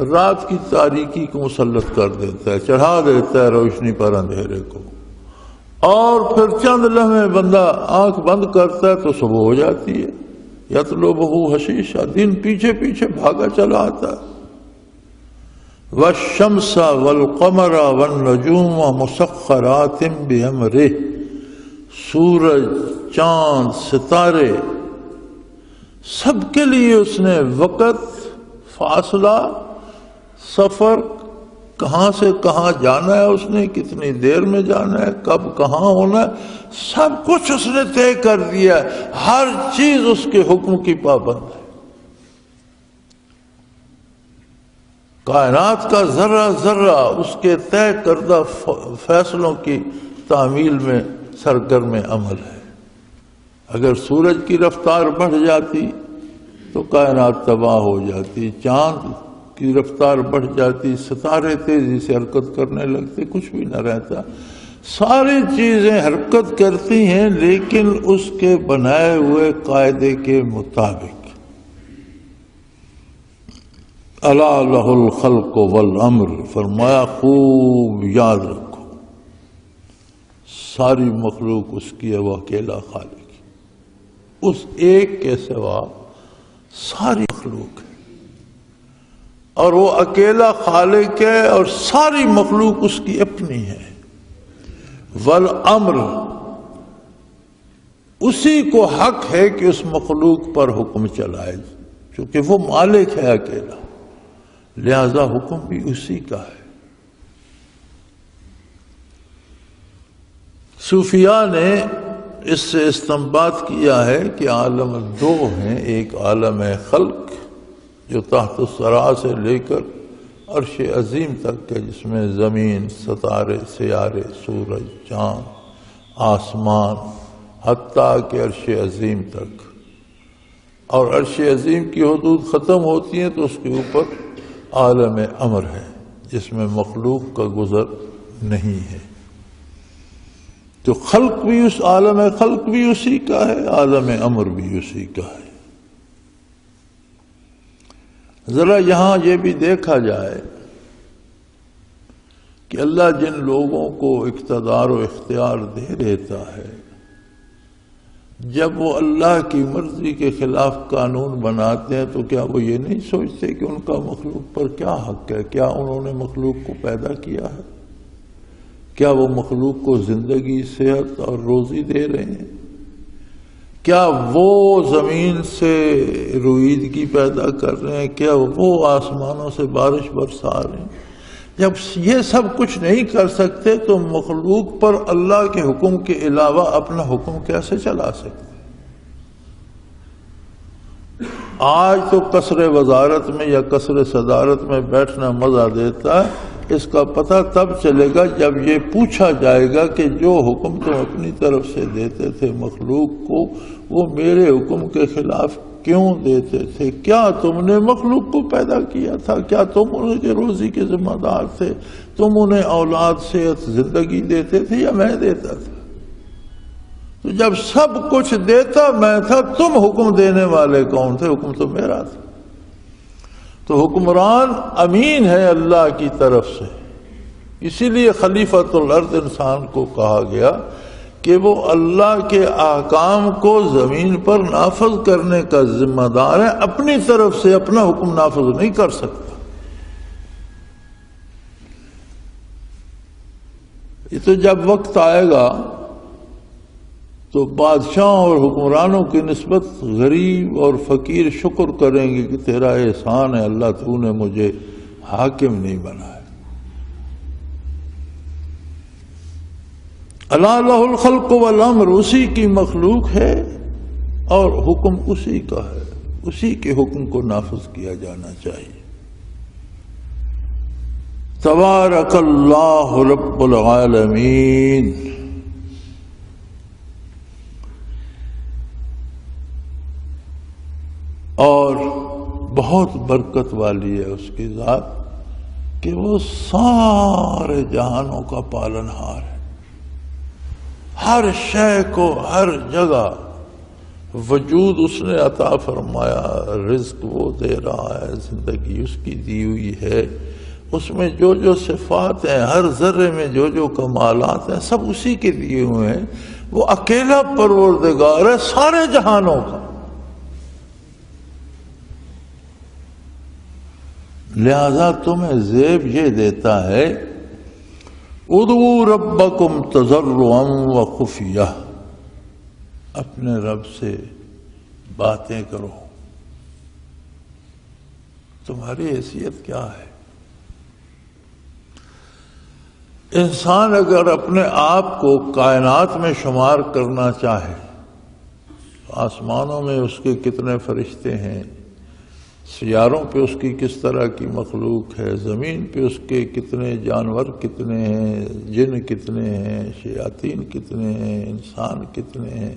Speaker 2: رات کی تاریکی کو مسلط کر دیتا ہے، چڑھا دیتا ہے روشنی پر اندھیرے کو، اور پھر چند لمحے بندہ آنکھ بند کرتا ہے تو صبح ہو جاتی ہے۔ یطلبہ حثیثا، دن پیچھے پیچھے بھاگا چلا آتا ہے۔ والشمس والقمر والنجوم مسخرات بامرہ، سورج، چاند، ستارے، سب کے لیے اس نے وقت فاصلہ، سفر، کہاں سے کہاں جانا ہے اس نے، کتنی دیر میں جانا ہے، کب کہاں ہونا ہے، سب کچھ اس نے طے کر دیا ہے۔ ہر چیز اس کے حکم کی پابند ہے۔ کائنات کا ذرہ ذرہ اس کے طے کردہ فیصلوں کی تعمیل میں سرگرم عمل ہے۔ اگر سورج کی رفتار بڑھ جاتی تو کائنات تباہ ہو جاتی، چاند کی رفتار بڑھ جاتی، ستارے تیزی سے حرکت کرنے لگتے، کچھ بھی نہ رہتا۔ ساری چیزیں حرکت کرتی ہیں لیکن اس کے بنائے ہوئے قاعدے کے مطابق۔ الا لہ الخلق والامر، فرمایا خوب یاد رکھو ساری مخلوق اس کی ہے، وہ اکیلا خالق ہے۔ اس ایک کے سوا ساری مخلوق ہے، اور وہ اکیلا خالق ہے اور ساری مخلوق اس کی اپنی ہے۔ والامر، اسی کو حق ہے کہ اس مخلوق پر حکم چلائے، چونکہ وہ مالک ہے اکیلا، لہذا حکم بھی اسی کا ہے۔ صوفیاء نے اس سے استنباط کیا ہے کہ عالم دو ہیں، ایک عالم خلق جو تحت الثری سے لے کر عرش عظیم تک ہے، جس میں زمین، ستارے، سیارے، سورج، چاند، آسمان، حتیٰ کہ عرش عظیم تک، اور عرش عظیم کی حدود ختم ہوتی ہیں تو اس کے اوپر عالم امر ہے جس میں مخلوق کا گزر نہیں ہے۔ تو خلق بھی اس عالم خلق بھی اسی کا ہے، عالم امر بھی اسی کا ہے۔ ذرا یہاں یہ بھی دیکھا جائے کہ اللہ جن لوگوں کو اقتدار و اختیار دے دیتا ہے، جب وہ اللہ کی مرضی کے خلاف قانون بناتے ہیں تو کیا وہ یہ نہیں سوچتے کہ ان کا مخلوق پر کیا حق ہے؟ کیا انہوں نے مخلوق کو پیدا کیا ہے؟ کیا وہ مخلوق کو زندگی، صحت اور روزی دے رہے ہیں؟ کیا وہ زمین سے رویدگی پیدا کر رہے ہیں؟ کیا وہ آسمانوں سے بارش برسا رہے ہیں؟ جب یہ سب کچھ نہیں کر سکتے تو مخلوق پر اللہ کے حکم کے علاوہ اپنا حکم کیسے چلا سکتے؟ آج تو قصر وزارت میں یا قصر صدارت میں بیٹھنا مزہ دیتا ہے، اس کا پتہ تب چلے گا جب یہ پوچھا جائے گا کہ جو حکم تم اپنی طرف سے دیتے تھے مخلوق کو، وہ میرے حکم کے خلاف کیوں دیتے تھے؟ کیا تم نے مخلوق کو پیدا کیا تھا؟ کیا تم انہیں کے روزی کے ذمہ دار تھے؟ تم انہیں اولاد، صحت، زندگی دیتے تھے یا میں دیتا تھا؟ تو جب سب کچھ دیتا میں تھا، تم حکم دینے والے کون تھے؟ حکم تو میرا تھا۔ تو حکمران امین ہے اللہ کی طرف سے، اسی لیے خلیفۃ الارض انسان کو کہا گیا کہ وہ اللہ کے احکام کو زمین پر نافذ کرنے کا ذمہ دار ہے، اپنی طرف سے اپنا حکم نافذ نہیں کر سکتا۔ یہ تو جب وقت آئے گا تو بادشاہوں اور حکمرانوں کی نسبت غریب اور فقیر شکر کریں گے کہ تیرا احسان ہے اللہ، تو نے مجھے حاکم نہیں بنایا۔ الا لہ الخلق والامر، اسی کی مخلوق ہے اور حکم اسی کا ہے، اسی کے حکم کو نافذ کیا جانا چاہیے۔ تبارک اللہ رب العالمین۔ اور بہت برکت والی ہے اس کی ذات کہ وہ سارے جہانوں کا پالن ہار ہے، ہر شے کو ہر جگہ وجود اس نے عطا فرمایا، رزق وہ دے رہا ہے، زندگی اس کی دی ہوئی ہے، اس میں جو جو صفات ہیں، ہر ذرے میں جو جو کمالات ہیں، سب اسی کے دیے ہوئے ہیں۔ وہ اکیلا پروردگار ہے سارے جہانوں کا، لہذا تمہیں زیب یہ دیتا ہے ادعوا ربکم تضرعا وخفیہ، اپنے رب سے باتیں کرو، تمہاری حیثیت کیا ہے؟ انسان اگر اپنے آپ کو کائنات میں شمار کرنا چاہے، آسمانوں میں اس کے کتنے فرشتے ہیں، سیاروں پہ اس کی کس طرح کی مخلوق ہے، زمین پہ اس کے کتنے جانور کتنے ہیں، جن کتنے ہیں، شیاطین کتنے ہیں، انسان کتنے ہیں،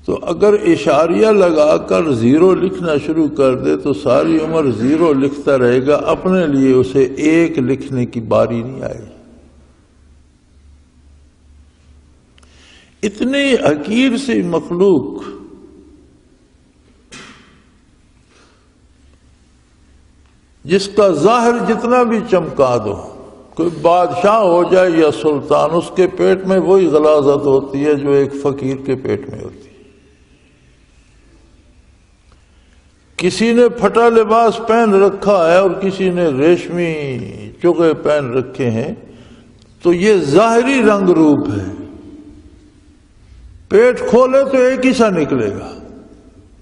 Speaker 2: تو اگر اشاریہ لگا کر زیرو لکھنا شروع کر دے تو ساری عمر زیرو لکھتا رہے گا، اپنے لیے اسے ایک لکھنے کی باری نہیں آئے گی۔ اتنی حقیر سی مخلوق جس کا ظاہر جتنا بھی چمکا دو، کوئی بادشاہ ہو جائے یا سلطان، اس کے پیٹ میں وہی غلاظت ہوتی ہے جو ایک فقیر کے پیٹ میں ہوتی ہے۔ کسی نے پھٹا لباس پہن رکھا ہے اور کسی نے ریشمی چوغے پہن رکھے ہیں، تو یہ ظاہری رنگ روپ ہے۔ پیٹ کھولے تو ایک ہی سا نکلے گا،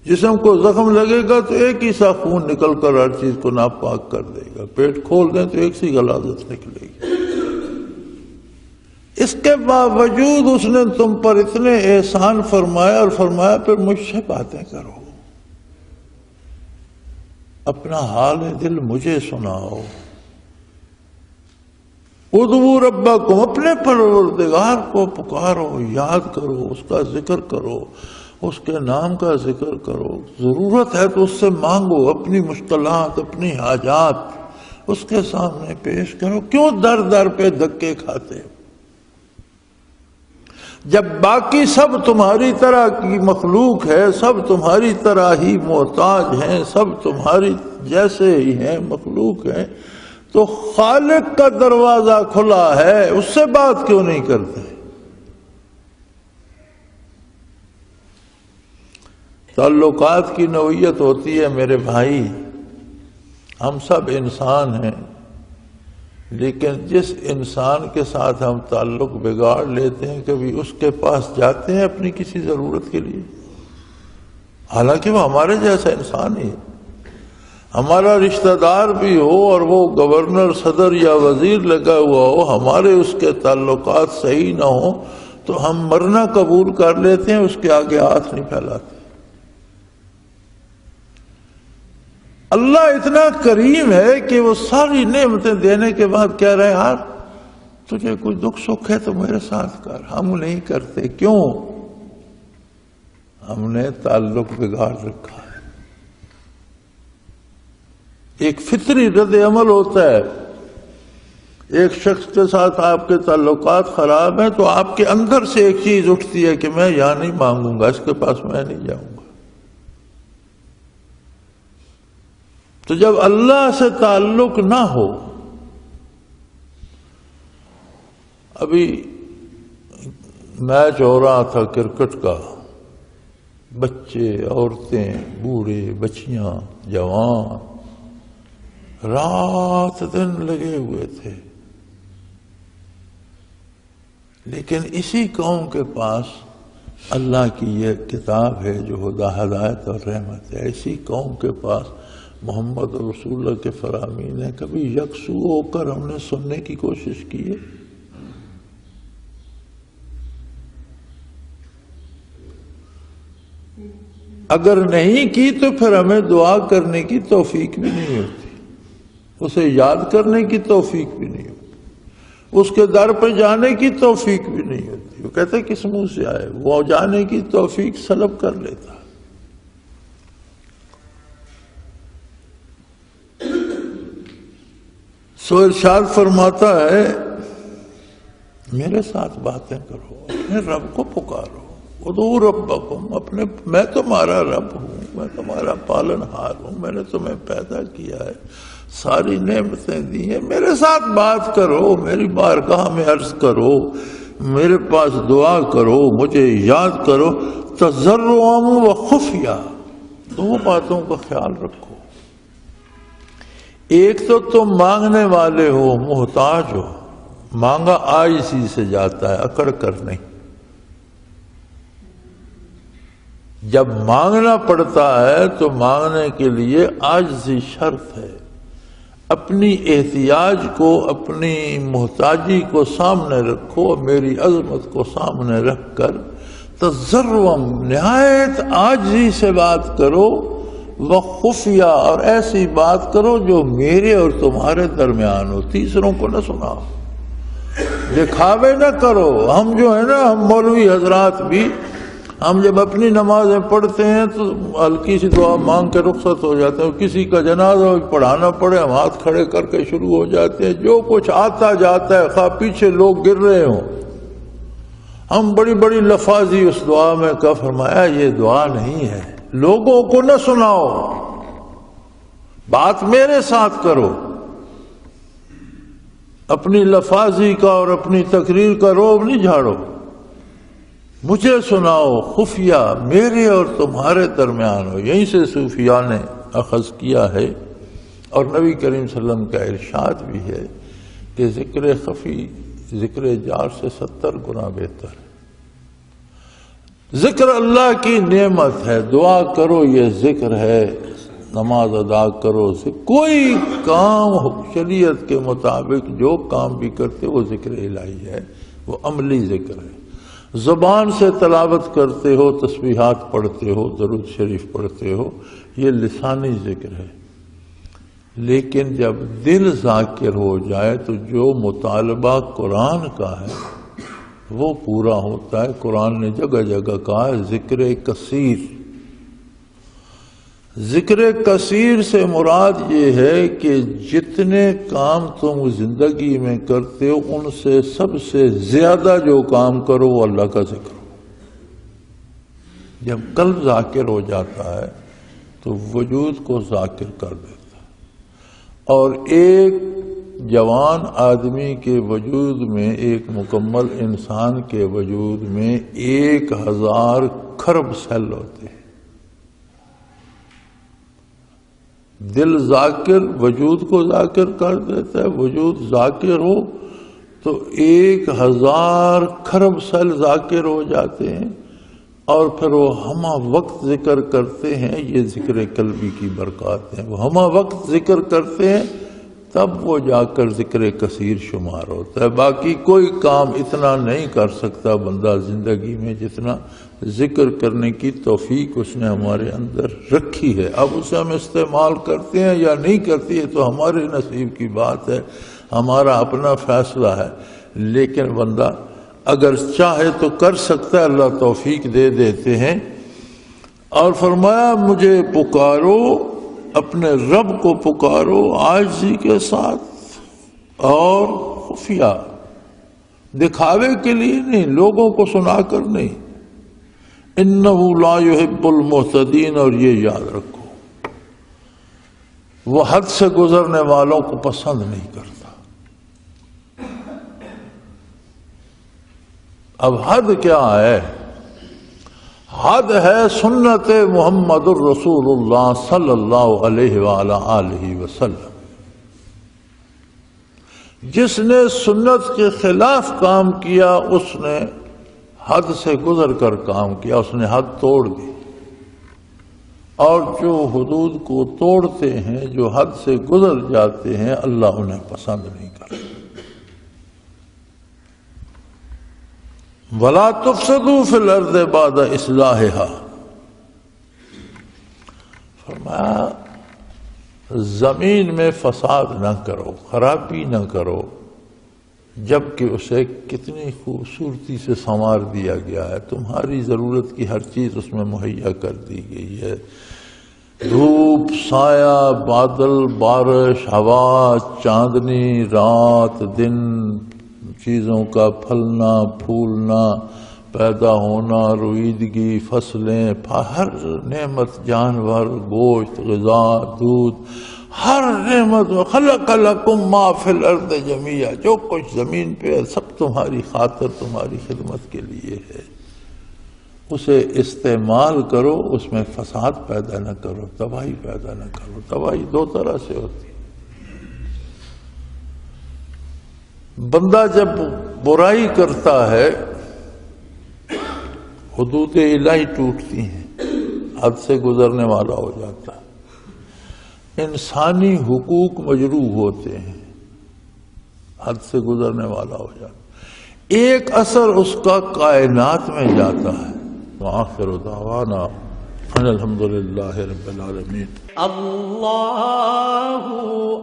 Speaker 2: جسم کو زخم لگے گا تو ایک ہی سا خون نکل کر ہر چیز کو ناپاک کر دے گا، پیٹ کھول دیں تو ایک سی غلاظت نکلے گی۔ اس کے باوجود اس نے تم پر اتنے احسان فرمایا اور فرمایا پھر مجھ سے باتیں کرو، اپنا حال دل مجھے سناؤ، ادعوا ربکم، اپنے پروردگار کو پکارو، یاد کرو، اس کا ذکر کرو، اس کے نام کا ذکر کرو، ضرورت ہے تو اس سے مانگو، اپنی مشکلات، اپنی حاجات اس کے سامنے پیش کرو۔ کیوں در در پہ دھکے کھاتے ہو؟ جب باقی سب تمہاری طرح کی مخلوق ہے، سب تمہاری طرح ہی محتاج ہیں، سب تمہاری جیسے ہی ہیں، مخلوق ہیں، تو خالق کا دروازہ کھلا ہے، اس سے بات کیوں نہیں کرتے؟ تعلقات کی نوعیت ہوتی ہے میرے بھائی، ہم سب انسان ہیں، لیکن جس انسان کے ساتھ ہم تعلق بگاڑ لیتے ہیں، کبھی اس کے پاس جاتے ہیں اپنی کسی ضرورت کے لیے، حالانکہ وہ ہمارے جیسا انسان ہی ہے، ہمارا رشتہ دار بھی ہو اور وہ گورنر، صدر یا وزیر لگا ہوا ہو، ہمارے اس کے تعلقات صحیح نہ ہوں تو ہم مرنا قبول کر لیتے ہیں، اس کے آگے ہاتھ نہیں پھیلاتے۔ اللہ اتنا کریم ہے کہ وہ ساری نعمتیں دینے کے بعد کہہ رہے ہیں یار تجھے کوئی دکھ سکھ ہے تو میرے ساتھ کر، ہم نہیں کرتے۔ کیوں؟ ہم نے تعلق بگاڑ رکھا ہے۔ ایک فطری رد عمل ہوتا ہے، ایک شخص کے ساتھ آپ کے تعلقات خراب ہیں تو آپ کے اندر سے ایک چیز اٹھتی ہے کہ میں یہاں نہیں مانگوں گا، اس کے پاس میں نہیں جاؤں گا۔ تو جب اللہ سے تعلق نہ ہو، ابھی میچ ہو رہا تھا کرکٹ کا، بچے، عورتیں، بوڑھے، بچیاں، جوان رات دن لگے ہوئے تھے، لیکن اسی قوم کے پاس اللہ کی یہ کتاب ہے جو ہدایت اور رحمت ہے، اسی قوم کے پاس محمد رسول اللہ کے فرامین ہیں۔ کبھی یکسو ہو کر ہم نے سننے کی کوشش کی ہے؟ اگر نہیں کی تو پھر ہمیں دعا کرنے کی توفیق بھی نہیں ہوتی، اسے یاد کرنے کی توفیق بھی نہیں ہوتی، اس کے در پہ جانے کی توفیق بھی نہیں ہوتی۔ وہ کہتے کس منہ سے آئے، وہ جانے کی توفیق سلب کر لیتا۔ سو ارشاد فرماتا ہے میرے ساتھ باتیں کرو، اپنے رب کو پکارو، ادعوا ربکم، میں تمہارا رب ہوں، میں تمہارا پالن ہار ہوں، میں نے تمہیں پیدا کیا ہے، ساری نعمتیں دی ہیں، میرے ساتھ بات کرو، میری بارگاہ میں عرض کرو، میرے پاس دعا کرو، مجھے یاد کرو، تضرعا و خفیہ، دو باتوں کا خیال رکھو۔ ایک تو تم مانگنے والے ہو، محتاج ہو، مانگا آجزی سے جاتا ہے، اکڑ کر نہیں۔ جب مانگنا پڑتا ہے تو مانگنے کے لیے عاجزی شرط ہے. اپنی احتیاج کو، اپنی محتاجی کو سامنے رکھو، میری عظمت کو سامنے رکھ کر تضرعاً نہایت عاجزی سے بات کرو، وخفیہ اور ایسی بات کرو جو میرے اور تمہارے درمیان ہو، تیسروں کو نہ سناؤ، دکھاوے نہ کرو. ہم جو ہے نا، ہم مولوی حضرات بھی، ہم جب اپنی نمازیں پڑھتے ہیں تو ہلکی سی دعا مانگ کے رخصت ہو جاتے ہیں. کسی کا جنازہ پڑھانا پڑے ہم ہاتھ کھڑے کر کے شروع ہو جاتے ہیں. جو کچھ آتا جاتا ہے، خواہ پیچھے لوگ گر رہے ہوں، ہم بڑی بڑی لفاظی اس دعا میں کا فرمایا یہ دعا نہیں ہے. لوگوں کو نہ سناؤ، بات میرے ساتھ کرو. اپنی لفاظی کا اور اپنی تقریر کا روب نہیں جھاڑو، مجھے سناؤ، خفیہ میرے اور تمہارے درمیان ہو. یہیں سے صوفیاء نے اخذ کیا ہے، اور نبی کریم صلی اللہ علیہ وسلم کا ارشاد بھی ہے کہ ذکر خفی ذکر جار سے 70 گنا بہتر ہے. ذکر اللہ کی نعمت ہے، دعا کرو یہ ذکر ہے، نماز ادا کرو، کوئی کام شریعت کے مطابق جو کام بھی کرتے وہ ذکر الہی ہے، وہ عملی ذکر ہے. زبان سے تلاوت کرتے ہو، تسبیحات پڑھتے ہو، درود شریف پڑھتے ہو، یہ لسانی ذکر ہے. لیکن جب دل ذاکر ہو جائے تو جو مطالبہ قرآن کا ہے وہ پورا ہوتا ہے. قرآن نے جگہ جگہ کہا ہے ذکر کثیر. ذکر کثیر سے مراد یہ ہے کہ جتنے کام تم زندگی میں کرتے ہو ان سے سب سے زیادہ جو کام کرو وہ اللہ کا ذکر ہو. جب قلب ذاکر ہو جاتا ہے تو وجود کو ذاکر کر دیتا ہے. اور ایک جوان آدمی کے وجود میں، ایک مکمل انسان کے وجود میں 1000 کھرب سیل ہوتے ہیں. دل ذاکر وجود کو ذاکر کر دیتا ہے. وجود ذاکر ہو تو 1000 کھرب سیل ذاکر ہو جاتے ہیں، اور پھر وہ ہمہ وقت ذکر کرتے ہیں. یہ ذکر قلبی کی برکات ہیں. وہ ہمہ وقت ذکر کرتے ہیں تب وہ جا کر ذکر کثیر شمار ہوتا ہے. باقی کوئی کام اتنا نہیں کر سکتا بندہ زندگی میں جتنا ذکر کرنے کی توفیق اس نے ہمارے اندر رکھی ہے. اب اسے ہم استعمال کرتے ہیں یا نہیں کرتے ہیں تو ہمارے نصیب کی بات ہے، ہمارا اپنا فیصلہ ہے. لیکن بندہ اگر چاہے تو کر سکتا ہے، اللہ توفیق دے دیتے ہیں. اور فرمایا مجھے پکارو، اپنے رب کو پکارو عاجزی کے ساتھ اور خفیہ، دکھاوے کے لیے نہیں، لوگوں کو سنا کر نہیں. انہو لا یحب المعتدین. اور یہ یاد رکھو وہ حد سے گزرنے والوں کو پسند نہیں کرتا. اب حد کیا ہے؟ حد ہے سنت محمد الرسول اللہ صلی اللہ علیہ وآلہ وسلم. جس نے سنت کے خلاف کام کیا اس نے حد سے گزر کر کام کیا، اس نے حد توڑ دی. اور جو حدود کو توڑتے ہیں، جو حد سے گزر جاتے ہیں، اللہ انہیں پسند نہیں کرتا. وَلَا تُفْسِدُوا فِي الْأَرْضِ بَعْدَ إِصْلَاحِهَا. فرمایا زمین میں فساد نہ کرو، خرابی نہ کرو، جبکہ اسے کتنی خوبصورتی سے سنوار دیا گیا ہے. تمہاری ضرورت کی ہر چیز اس میں مہیا کر دی گئی ہے. دھوپ، سایہ، بادل، بارش، ہوا، چاندنی، رات، دن، چیزوں کا پھلنا پھولنا، پیدا ہونا، رویدگی، فصلیں، ہر نعمت، جانور، گوشت، غذا، دودھ، ہر نعمت. خلق لکم ما فی الارض جمیعا. جو کچھ زمین پہ ہے سب تمہاری خاطر، تمہاری خدمت کے لیے ہے. اسے استعمال کرو، اس میں فساد پیدا نہ کرو، تباہی پیدا نہ کرو. تباہی دو طرح سے ہوتی ہے. بندہ جب برائی کرتا ہے حدود الہی ٹوٹتی ہیں. حد سے گزرنے والا ہو جاتا ہے، انسانی حقوق مجروح ہوتے ہیں، حد سے گزرنے والا ہو جاتا ہے، ایک اثر اس کا کائنات میں جاتا ہے۔ وآخر دعوانا ان الحمدللہ رب العالمین۔
Speaker 1: اللہ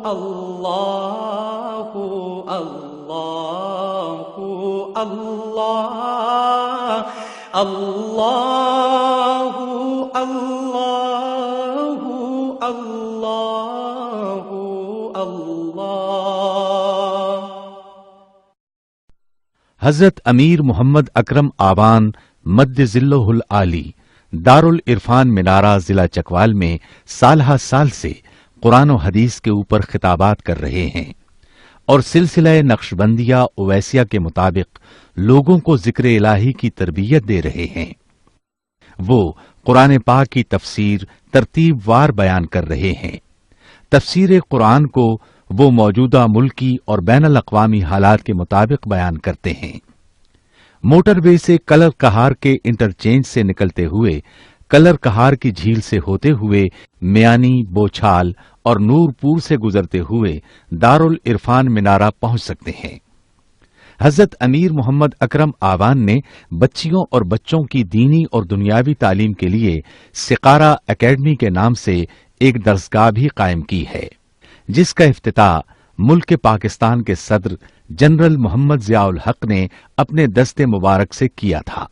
Speaker 1: اللہ اللہ اللہ اللہ اللہ اللہ اللہ۔
Speaker 3: حضرت امیر محمد اکرم آوان مد ذلہ العالی دارالعرفان منارہ ضلع چکوال میں سالہ سال سے قرآن و حدیث کے اوپر خطابات کر رہے ہیں اور سلسلہ نقشبندیہ اویسیہ کے مطابق لوگوں کو ذکر الہی کی تربیت دے رہے ہیں۔ وہ قرآن پاک کی تفسیر ترتیب وار بیان کر رہے ہیں۔ تفسیر قرآن کو وہ موجودہ ملکی اور بین الاقوامی حالات کے مطابق بیان کرتے ہیں۔ موٹر وے سے کلر کہار کے انٹرچینج سے نکلتے ہوئے کلر کہار کی جھیل سے ہوتے ہوئے میانی، بوچھال اور نور پور سے گزرتے ہوئے دارالعرفان منارہ پہنچ سکتے ہیں۔ حضرت امیر محمد اکرم آوان نے بچیوں اور بچوں کی دینی اور دنیاوی تعلیم کے لیے سقارہ اکیڈمی کے نام سے ایک درسگاہ بھی قائم کی ہے، جس کا افتتاح ملک پاکستان کے صدر جنرل محمد ضیاء الحق نے اپنے دست مبارک سے کیا تھا۔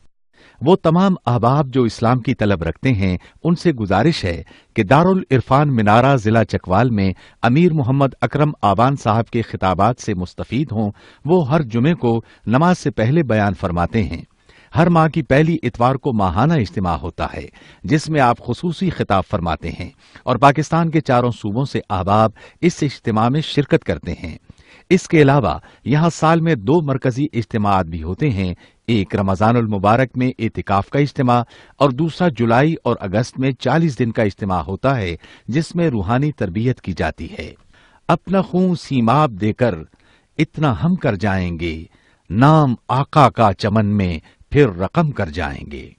Speaker 3: وہ تمام احباب جو اسلام کی طلب رکھتے ہیں ان سے گزارش ہے کہ دارالعرفان منارہ ضلع چکوال میں امیر محمد اکرم آوان صاحب کے خطابات سے مستفید ہوں۔ وہ ہر جمعے کو نماز سے پہلے بیان فرماتے ہیں۔ ہر ماہ کی پہلی اتوار کو ماہانہ اجتماع ہوتا ہے جس میں آپ خصوصی خطاب فرماتے ہیں اور پاکستان کے چاروں صوبوں سے احباب اس اجتماع میں شرکت کرتے ہیں۔ اس کے علاوہ یہاں سال میں 2 مرکزی اجتماعات بھی ہوتے ہیں، ایک رمضان المبارک میں اعتکاف کا اجتماع اور دوسرا جولائی اور اگست میں 40 دن کا اجتماع ہوتا ہے جس میں روحانی تربیت کی جاتی ہے۔ اپنا خون سیماب دے کر اتنا ہم کر جائیں گے، نام آقا کا چمن میں پھر رقم کر جائیں گے۔